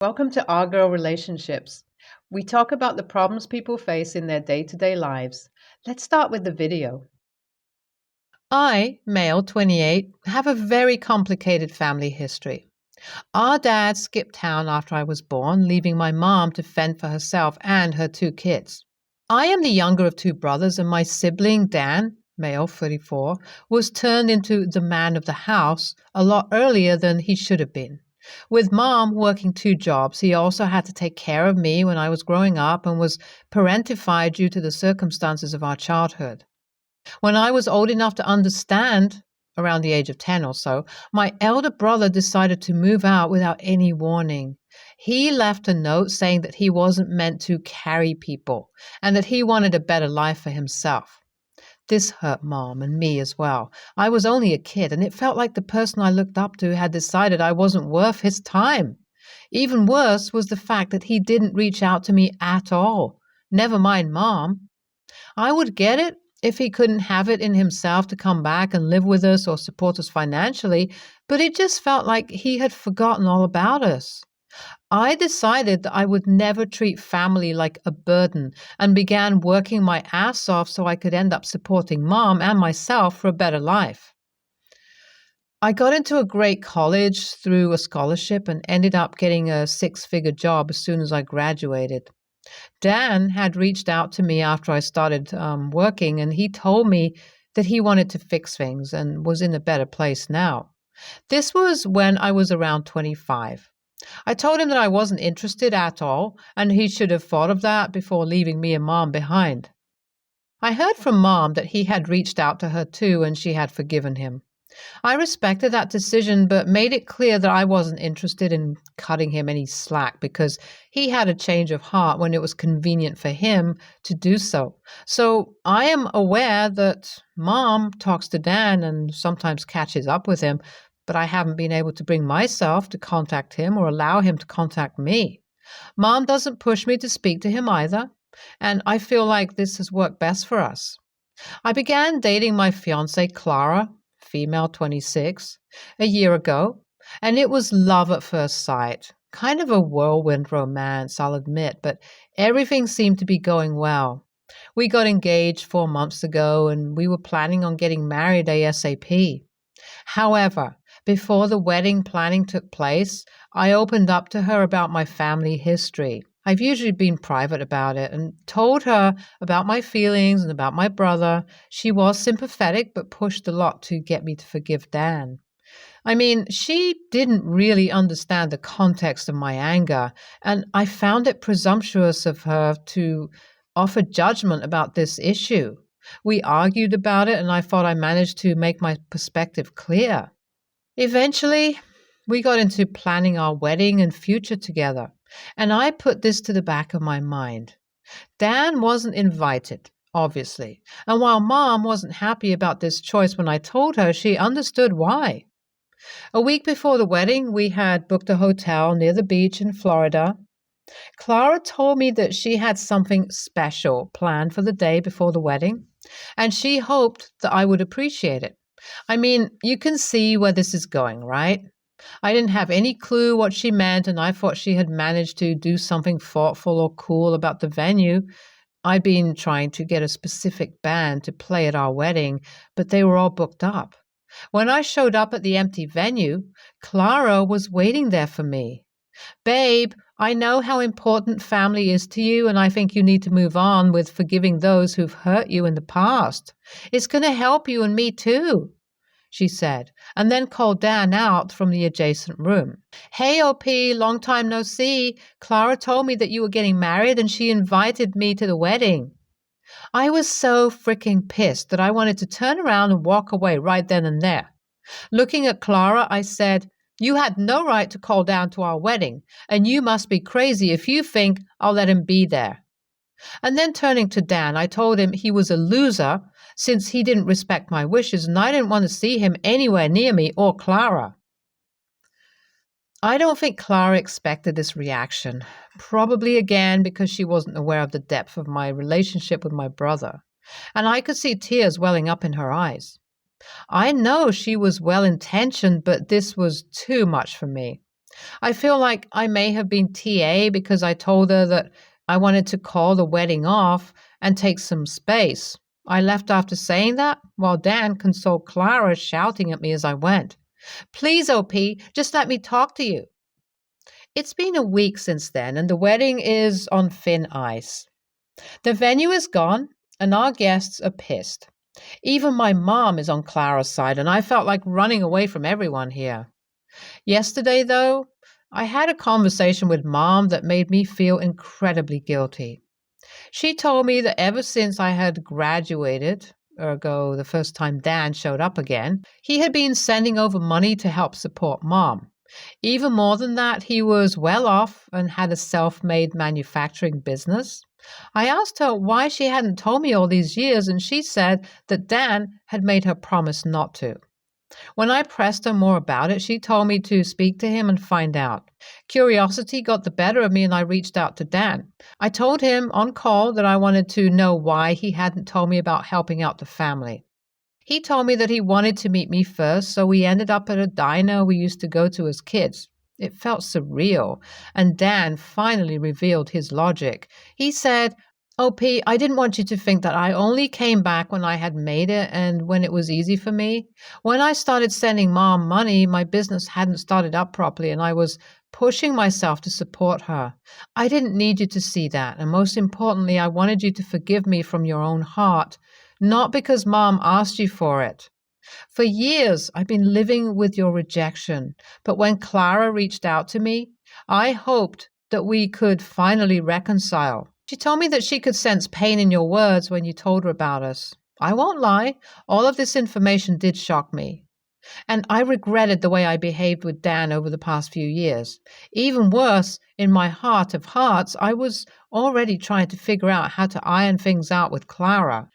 Welcome to Our Girl Relationships. We talk about the problems people face in their day to day lives. Let's start with the video. I, male 28, have a very complicated family history. Our dad skipped town after I was born, leaving my mom to fend for herself and her two kids. I am the younger of two brothers, and my sibling, Dan, male 34, was turned into the man of the house a lot earlier than he should have been. With mom working two jobs, he also had to take care of me when I was growing up and was parentified due to the circumstances of our childhood. When I was old enough to understand, around the age of 10 or so, my elder brother decided to move out without any warning. He left a note saying that he wasn't meant to carry people and that he wanted a better life for himself. This hurt Mom and me as well. I was only a kid, and it felt like the person I looked up to had decided I wasn't worth his time. Even worse was the fact that he didn't reach out to me at all. Never mind Mom. I would get it if he couldn't have it in himself to come back and live with us or support us financially, but it just felt like he had forgotten all about us. I decided that I would never treat family like a burden and began working my ass off so I could end up supporting Mom and myself for a better life. I got into a great college through a scholarship and ended up getting a six-figure job as soon as I graduated. Dan had reached out to me after I started working, and he told me that he wanted to fix things and was in a better place now. This was when I was around 25. I told him that I wasn't interested at all, and he should have thought of that before leaving me and Mom behind. I heard from Mom that he had reached out to her too, and she had forgiven him. I respected that decision, but made it clear that I wasn't interested in cutting him any slack because he had a change of heart when it was convenient for him to do so. So I am aware that Mom talks to Dan and sometimes catches up with him, but I haven't been able to bring myself to contact him or allow him to contact me. Mom doesn't push me to speak to him either, and I feel like this has worked best for us. I began dating my fiancée, Clara, female 26, a year ago, and it was love at first sight. Kind of a whirlwind romance, I'll admit, but everything seemed to be going well. We got engaged 4 months ago, and we were planning on getting married ASAP. However, before the wedding planning took place, I opened up to her about my family history. I've usually been private about it and told her about my feelings and about my brother. She was sympathetic but pushed a lot to get me to forgive Dan. I mean, she didn't really understand the context of my anger, and I found it presumptuous of her to offer judgment about this issue. We argued about it, and I thought I managed to make my perspective clear. Eventually, we got into planning our wedding and future together, and I put this to the back of my mind. Dan wasn't invited, obviously, and while Mom wasn't happy about this choice when I told her, she understood why. A week before the wedding, we had booked a hotel near the beach in Florida. Clara told me that she had something special planned for the day before the wedding, and she hoped that I would appreciate it. I mean, you can see where this is going, right? I didn't have any clue what she meant, and I thought she had managed to do something thoughtful or cool about the venue. I'd been trying to get a specific band to play at our wedding, but they were all booked up. When I showed up at the empty venue, Clara was waiting there for me. "Babe, I know how important family is to you, and I think you need to move on with forgiving those who've hurt you in the past. It's going to help you and me too," she said, and then called Dan out from the adjacent room. "Hey, OP, long time no see. Clara told me that you were getting married, and she invited me to the wedding." I was so freaking pissed that I wanted to turn around and walk away right then and there. Looking at Clara, I said, "You had no right to call down to our wedding, and you must be crazy if you think I'll let him be there." And then turning to Dan, I told him he was a loser since he didn't respect my wishes, and I didn't want to see him anywhere near me or Clara. I don't think Clara expected this reaction, probably again because she wasn't aware of the depth of my relationship with my brother, and I could see tears welling up in her eyes. I know she was well-intentioned, but this was too much for me. I feel like I may have been TA because I told her that I wanted to call the wedding off and take some space. I left after saying that while Dan consoled Clara, shouting at me as I went. Please, OP, just let me talk to you. It's been a week since then, and the wedding is on thin ice. The venue is gone, and our guests are pissed. Even my mom is on Clara's side, and I felt like running away from everyone here. Yesterday, though, I had a conversation with Mom that made me feel incredibly guilty. She told me that ever since I had graduated, ergo the first time Dan showed up again, he had been sending over money to help support Mom. Even more than that, he was well off and had a self-made manufacturing business. I asked her why she hadn't told me all these years, and she said that Dan had made her promise not to. When I pressed her more about it, she told me to speak to him and find out. Curiosity got the better of me and I reached out to Dan. I told him on call that I wanted to know why he hadn't told me about helping out the family. He told me that he wanted to meet me first, so we ended up at a diner we used to go to as kids. It felt surreal, and Dan finally revealed his logic. He said, OP, I didn't want you to think that I only came back when I had made it and when it was easy for me. When I started sending Mom money, my business hadn't started up properly and I was pushing myself to support her. I didn't need you to see that, and most importantly, I wanted you to forgive me from your own heart, not because Mom asked you for it. For years, I've been living with your rejection, but when Clara reached out to me, I hoped that we could finally reconcile. She told me that she could sense pain in your words when you told her about us. I won't lie, all of this information did shock me. And I regretted the way I behaved with Dan over the past few years. Even worse, in my heart of hearts, I was already trying to figure out how to iron things out with Clara.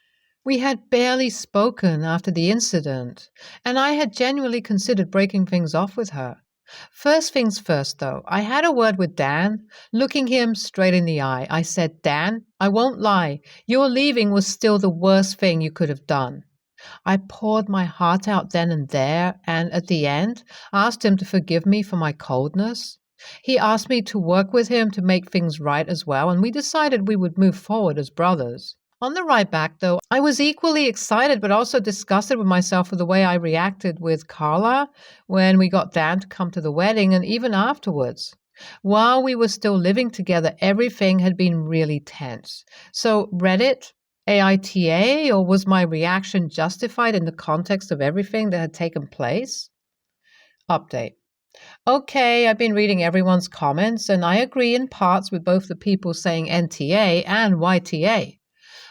We had barely spoken after the incident, and I had genuinely considered breaking things off with her. First things first, though, I had a word with Dan. Looking him straight in the eye, I said, Dan, I won't lie. Your leaving was still the worst thing you could have done. I poured my heart out then and there, and at the end, asked him to forgive me for my coldness. He asked me to work with him to make things right as well, and we decided we would move forward as brothers. On the ride back, though, I was equally excited but also disgusted with myself for the way I reacted with Carla when we got Dan to come to the wedding and even afterwards. While we were still living together, everything had been really tense. So, Reddit, AITA, or was my reaction justified in the context of everything that had taken place? Update. Okay, I've been reading everyone's comments, and I agree in parts with both the people saying NTA and YTA.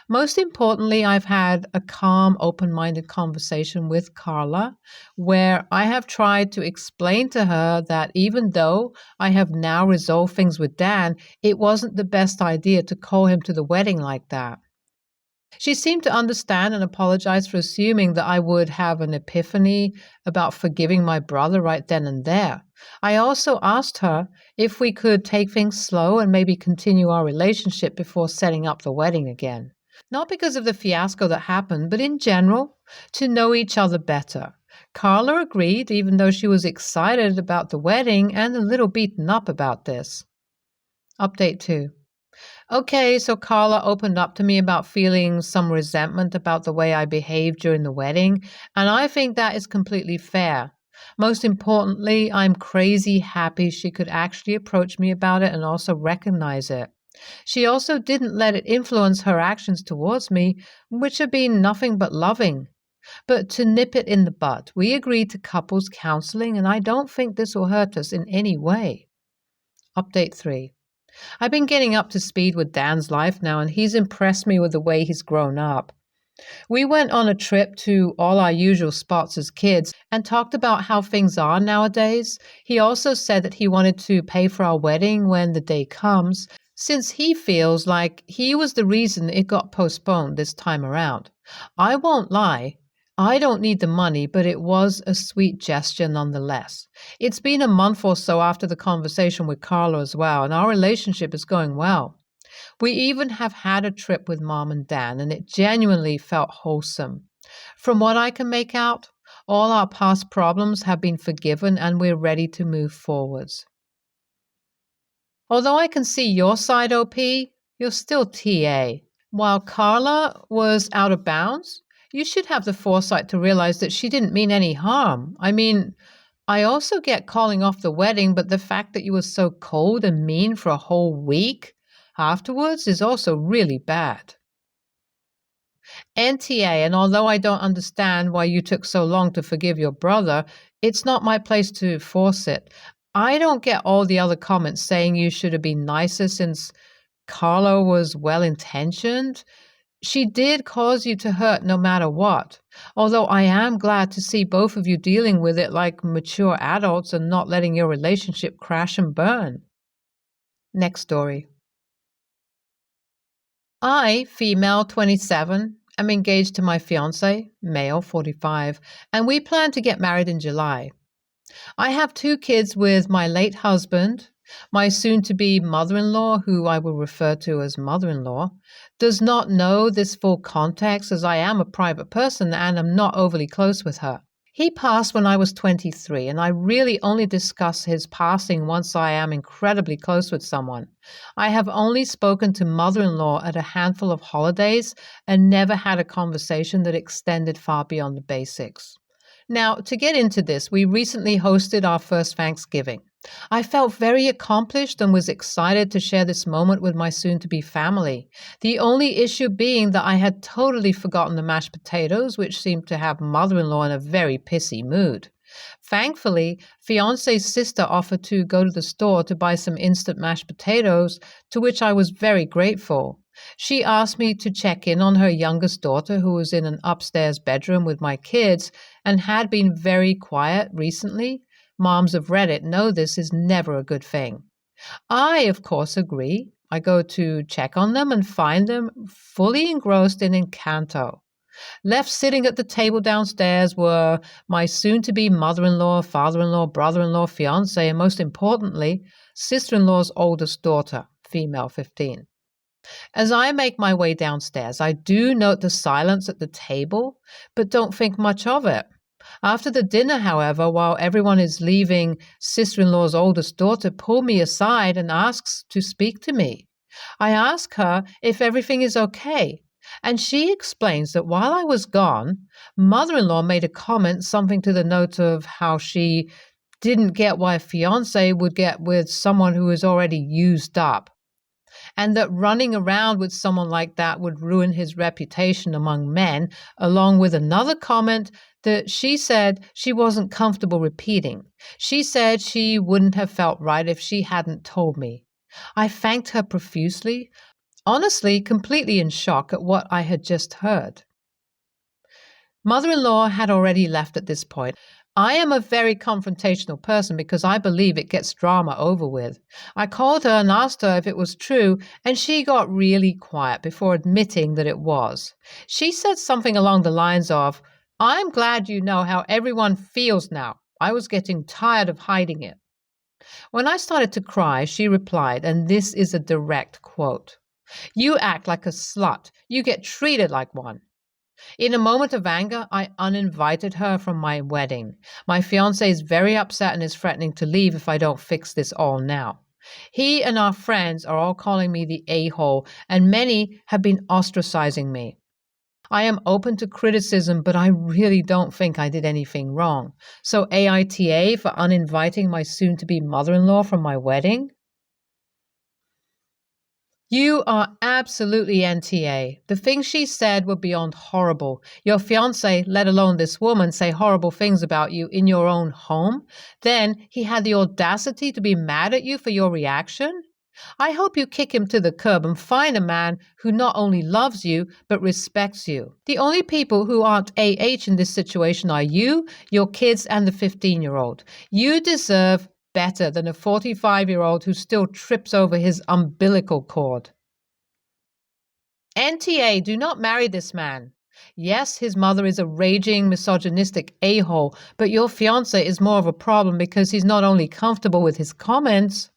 Most importantly, I've had a calm, open-minded conversation with Carla where I have tried to explain to her that even though I have now resolved things with Dan, it wasn't the best idea to call him to the wedding like that. She seemed to understand and apologize for assuming that I would have an epiphany about forgiving my brother right then and there. I also asked her if we could take things slow and maybe continue our relationship before setting up the wedding again. Not because of the fiasco that happened, but in general, to know each other better. Carla agreed, even though she was excited about the wedding and a little beaten up about this. Update 2. Okay, so Carla opened up to me about feeling some resentment about the way I behaved during the wedding, and I think that is completely fair. Most importantly, I'm crazy happy she could actually approach me about it and also recognize it. She also didn't let it influence her actions towards me, which have been nothing but loving. But to nip it in the bud, we agreed to couples counseling, and I don't think this will hurt us in any way. Update 3. I've been getting up to speed with Dan's life now, and he's impressed me with the way he's grown up. We went on a trip to all our usual spots as kids and talked about how things are nowadays. He also said that he wanted to pay for our wedding when the day comes, since he feels like he was the reason it got postponed this time around. I won't lie, I don't need the money, but it was a sweet gesture nonetheless. It's been a month or so after the conversation with Carla as well, and our relationship is going well. We even have had a trip with Mom and Dan, and it genuinely felt wholesome. From what I can make out, all our past problems have been forgiven and we're ready to move forwards. Although I can see your side, OP, you're still TA. While Carla was out of bounds, you should have the foresight to realize that she didn't mean any harm. I mean, I also get calling off the wedding, but the fact that you were so cold and mean for a whole week afterwards is also really bad. NTA, and although I don't understand why you took so long to forgive your brother, it's not my place to force it. I don't get all the other comments saying you should have been nicer since Carla was well intentioned. She did cause you to hurt no matter what. Although I am glad to see both of you dealing with it like mature adults and not letting your relationship crash and burn. Next story. I, female 27, am engaged to my fiance, male 45, and we plan to get married in July. I have 2 kids with my late husband. My soon to be mother in law, who I will refer to as mother in law, does not know this full context as I am a private person and am not overly close with her. He passed when I was 23, and I really only discuss his passing once I am incredibly close with someone. I have only spoken to mother in law at a handful of holidays and never had a conversation that extended far beyond the basics. Now, to get into this, we recently hosted our first Thanksgiving. I felt very accomplished and was excited to share this moment with my soon-to-be family. The only issue being that I had totally forgotten the mashed potatoes, which seemed to have mother-in-law in a very pissy mood. Thankfully, fiance's sister offered to go to the store to buy some instant mashed potatoes, to which I was very grateful. She asked me to check in on her youngest daughter, who was in an upstairs bedroom with my kids and had been very quiet recently. Moms of Reddit know this is never a good thing. I, of course, agree. I go to check on them and find them fully engrossed in Encanto. Left sitting at the table downstairs were my soon-to-be mother-in-law, father-in-law, brother-in-law, fiance, and most importantly, sister-in-law's oldest daughter, female 15. As I make my way downstairs, I do note the silence at the table, but don't think much of it. After the dinner, however, while everyone is leaving, sister-in-law's oldest daughter pulls me aside and asks to speak to me. I ask her if everything is okay, and she explains that while I was gone, mother-in-law made a comment, something to the note of how she didn't get why a fiance would get with someone who is already used up, and that running around with someone like that would ruin his reputation among men, along with another comment that she said she wasn't comfortable repeating. She said she wouldn't have felt right if she hadn't told me. I thanked her profusely, honestly completely in shock at what I had just heard. Mother-in-law had already left at this point. I am a very confrontational person because I believe it gets drama over with. I called her and asked her if it was true, and she got really quiet before admitting that it was. She said something along the lines of, "I'm glad you know how everyone feels now. I was getting tired of hiding it." When I started to cry, she replied, and this is a direct quote, "You act like a slut. You get treated like one." In a moment of anger, I uninvited her from my wedding. My fiancé is very upset and is threatening to leave if I don't fix this all now. He and our friends are all calling me the a-hole, and many have been ostracizing me. I am open to criticism, but I really don't think I did anything wrong. So AITA for uninviting my soon-to-be mother-in-law from my wedding? You are absolutely NTA. The things she said were beyond horrible. Your fiancé, let alone this woman, say horrible things about you in your own home. Then he had the audacity to be mad at you for your reaction? I hope you kick him to the curb and find a man who not only loves you, but respects you. The only people who aren't AH in this situation are you, your kids, and the 15-year-old. You deserve better than a 45-year-old who still trips over his umbilical cord. NTA, do not marry this man. Yes, his mother is a raging, misogynistic a-hole, but your fiancé is more of a problem because he's not only comfortable with his comments.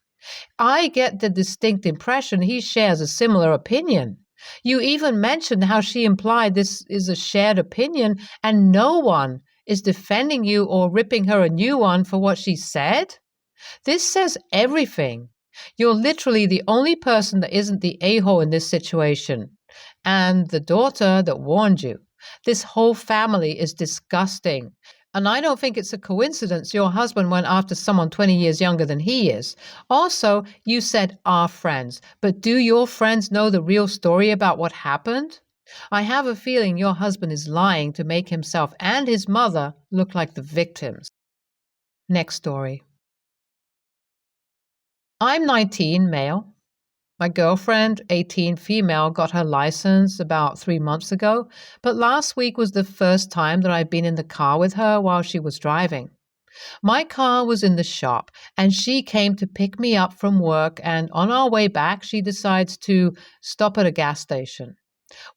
I get the distinct impression he shares a similar opinion. You even mentioned how she implied this is a shared opinion and no one is defending you or ripping her a new one for what she said. This says everything. You're literally the only person that isn't the a-hole in this situation. And the daughter that warned you. This whole family is disgusting. And I don't think it's a coincidence your husband went after someone 20 years younger than he is. Also, you said our friends, but do your friends know the real story about what happened? I have a feeling your husband is lying to make himself and his mother look like the victims. Next story. I'm 19, male. My girlfriend, 18, female, got her license about 3 months ago, but last week was the first time that I've been in the car with her while she was driving. My car was in the shop, and she came to pick me up from work, and on our way back, she decides to stop at a gas station.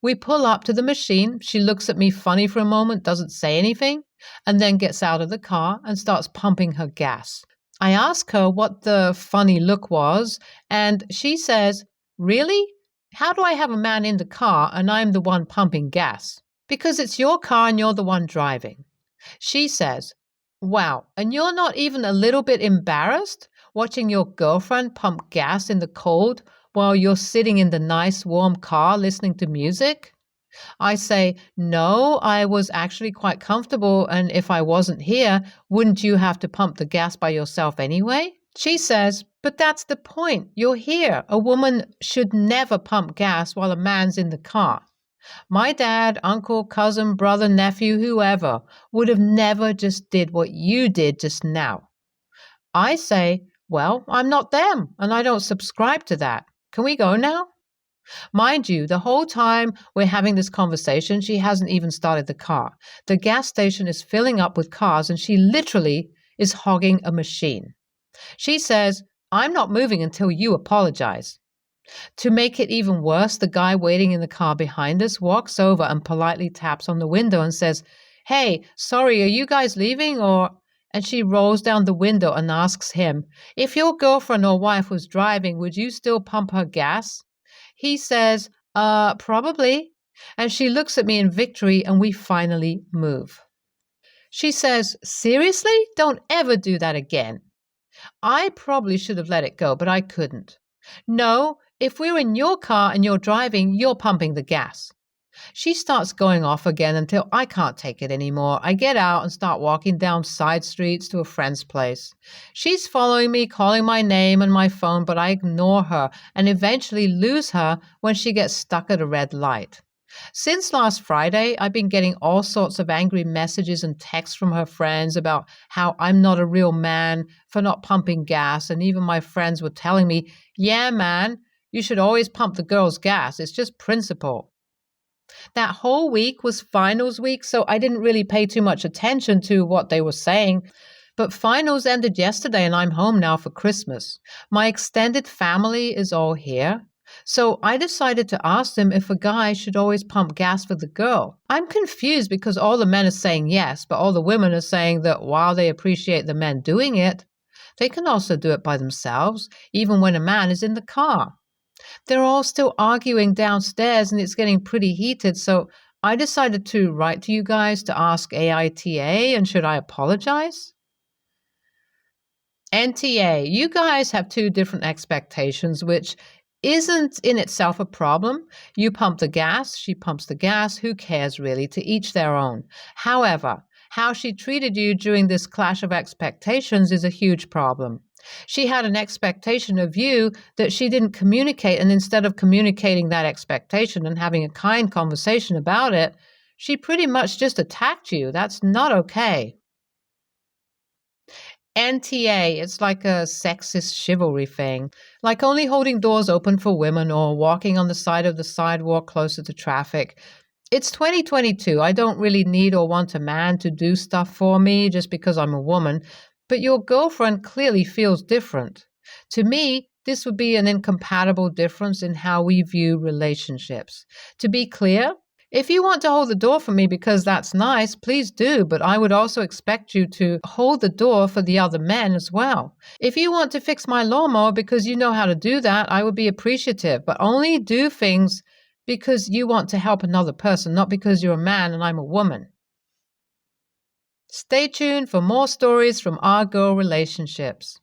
We pull up to the machine. She looks at me funny for a moment, doesn't say anything, and then gets out of the car and starts pumping her gas. I ask her what the funny look was, and she says, "Really? How do I have a man in the car and I'm the one pumping gas?" "Because it's your car and you're the one driving." She says, "Wow, and you're not even a little bit embarrassed watching your girlfriend pump gas in the cold while you're sitting in the nice warm car listening to music?" I say, "No, I was actually quite comfortable, and if I wasn't here, wouldn't you have to pump the gas by yourself anyway?" She says, "But that's the point. You're here. A woman should never pump gas while a man's in the car. My dad, uncle, cousin, brother, nephew, whoever, would have never just did what you did just now." I say, "Well, I'm not them, and I don't subscribe to that. Can we go now?" Mind you, the whole time we're having this conversation, she hasn't even started the car. The gas station is filling up with cars, and she literally is hogging a machine. She says, "I'm not moving until you apologize." To make it even worse, the guy waiting in the car behind us walks over and politely taps on the window and says, "Hey, sorry, are you guys leaving or?" And she rolls down the window and asks him, "If your girlfriend or wife was driving, would you still pump her gas?" He says, Probably." And she looks at me in victory, and we finally move. She says, "Seriously? Don't ever do that again." I probably should have let it go, but I couldn't. "No, if we're in your car and you're driving, you're pumping the gas." She starts going off again until I can't take it anymore. I get out and start walking down side streets to a friend's place. She's following me, calling my name and my phone, but I ignore her and eventually lose her when she gets stuck at a red light. Since last Friday, I've been getting all sorts of angry messages and texts from her friends about how I'm not a real man for not pumping gas, and even my friends were telling me, "Yeah, man, you should always pump the girl's gas. It's just principle." That whole week was finals week, so I didn't really pay too much attention to what they were saying. But finals ended yesterday, and I'm home now for Christmas. My extended family is all here. So I decided to ask them if a guy should always pump gas for the girl. I'm confused because all the men are saying yes, but all the women are saying that while they appreciate the men doing it, they can also do it by themselves, even when a man is in the car. They're all still arguing downstairs and it's getting pretty heated, so I decided to write to you guys to ask AITA, and should I apologize? NTA, you guys have two different expectations, which isn't in itself a problem. You pump the gas, she pumps the gas, who cares really? To each their own. However, how she treated you during this clash of expectations is a huge problem. She had an expectation of you that she didn't communicate, and instead of communicating that expectation and having a kind conversation about it, she pretty much just attacked you. That's not okay. NTA, it's like a sexist chivalry thing, like only holding doors open for women or walking on the side of the sidewalk closer to traffic. It's 2022. I don't really need or want a man to do stuff for me just because I'm a woman, but your girlfriend clearly feels different. To me, this would be an incompatible difference in how we view relationships. To be clear, if you want to hold the door for me because that's nice, please do, but I would also expect you to hold the door for the other men as well. If you want to fix my lawnmower because you know how to do that, I would be appreciative, but only do things because you want to help another person, not because you're a man and I'm a woman. Stay tuned for more stories from our girl relationships.